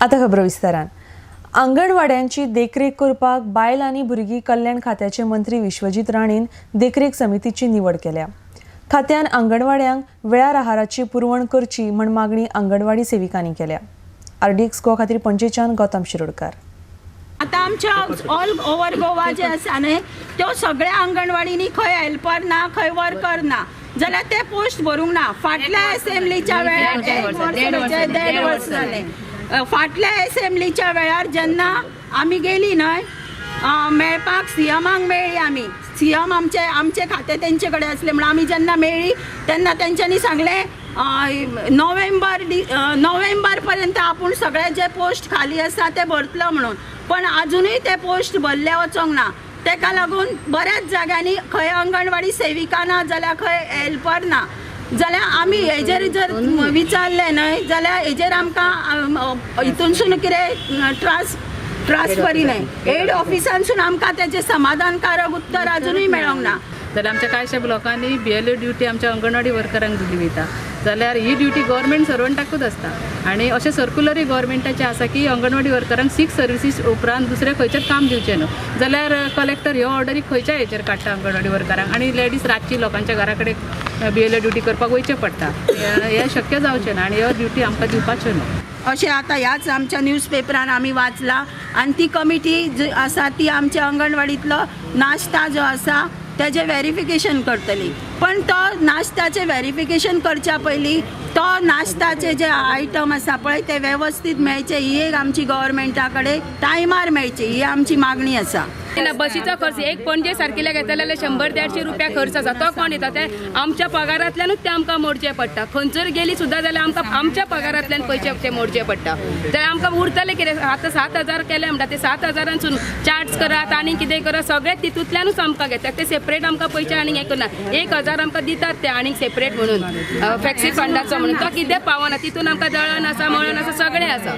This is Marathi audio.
आता खबर विस्तारान अंगणवाड्यांची देखरेख करपाक बायल आनी भुरगीं कल्याण खात्याचे मंत्री विश्वजीत राणेन देखरेख समितीची निवड केल्या। खात्यान अंगणवाड्यांक वेळार आहाराची पुरवण करची म्हण मागणी अंगणवाडी सेविकांनी केल्या। RDX गोवा खातीर पणजेच्यान गौतम शिरोडकार। आता आमच्या ऑल ओव्हर गोवा जे आसा न्हय त्यो सगळ्या अंगणवाडींनी खंय हेल्पर ना खंय वर्कर ना जाल्यार ते पोस्ट भरूंक ना। फाटल्या असेंब्लीच्या वेळार 1.5 वर्स जाले। फाटल्या असेंब्लीच्या वेळार जेन्ना आमी गेली न्हय मेळपाक सीएमाक मेळ्ळी आमी। सीएम आमचे खाते तेंचे कडेन आसले म्हणून आमी जेन्ना मेळ्ळी तेन्ना तेंच्यांनी सांगले नोव्हेंबर पर्यंत आपूण सगळे जे पोस्ट खाली आसा ते भरतलो म्हणून, पण अजूनही ते पोस्ट भरले वचोंक ना। तेका लागून बऱ्याच जाग्यांनी खंय अंगणवाडी सेविका ना जाल्यार खंय हेल्पर ना जाल्यार आमी हेजेर जर विचारले न्हय जाल्यार हेजेर आमकां हितूनसून कितें ट्रान्सफरी न्हय हेड ऑफिसांसून आमकां तेजें समाधानकारक उत्तर अजूनही मेळोंक ना। जाल्यार आमच्या कांयशा ब्लॉकांनी BLO ड्युटी आमच्या अंगणवाडी वर्करांक दिली वयता, जाल्यार ही ड्युटी गव्हर्मेंट सर्वंटाकूच आसता आनी अशें सर्क्युलरी गव्हर्मेंटाचें आसा की अंगणवाडी वर्करांक 6 सर्विसीस उपरांत दुसरें खंयचेंच काम दिवचें न्हू। जाल्यार कलेक्टर ह्यो ऑर्डरी खंयच्या हेचेर काडटा अंगणवाडी वर्करांक आनी लेडीज रातची लोकांच्या घरा कडेन BLO ड्युटी करपाक वयचें पडटा। हें शक्य जावचें ना आनी ह्यो ड्युटी आमकां दिवपाच्यो न्हू। अशें आतां ह्याच आमच्या न्यूजपेपरान आमी वाचला आनी ती कमिटी जी आसा ती आमच्या अंगणवाडीतलो नाश्ता जो आसा तेजें व्हेरिफिकेशन करतली, पण तो नाश्त्याचें व्हेरिफिकेशन करच्या पयलीं तो नाश्त्याचे जे आयटम आसा पळय ते वेवस्थीत मेळचे ही एक आमची गव्हर्मेंटा कडेन टायमार मेळची ही आमची मागणी आसा। बसीचो खर्च एक पणजे सारकिल्या घेतले जाल्यार 100-150 रुपया खर्च आसा, तो कोण येता ते आमच्या पगारांतल्यानूच ते आमकां मोडचें पडटा। खंयसर गेली सुद्दां जाल्यार आमकां आमच्या पगारांतल्यान पयशे ते मोडचे पडटा, जाल्यार आमकां उरतले कितें। आतां 7,000 केले म्हणटा ते 7,000सून चार्ज करात आनी कितें करात सगळे तितूंतल्यानूच आमकां घेतात ते सेपरेट आमकां पयशे आनी हें करना। 1,000 आमकां दितात ते आनीक सेपरेट म्हणून फ्लॅक्सी फंडाचो म्हणून तो कितें पावना, तितून आमकां दळण आसा मळण आसा सगळें आसा।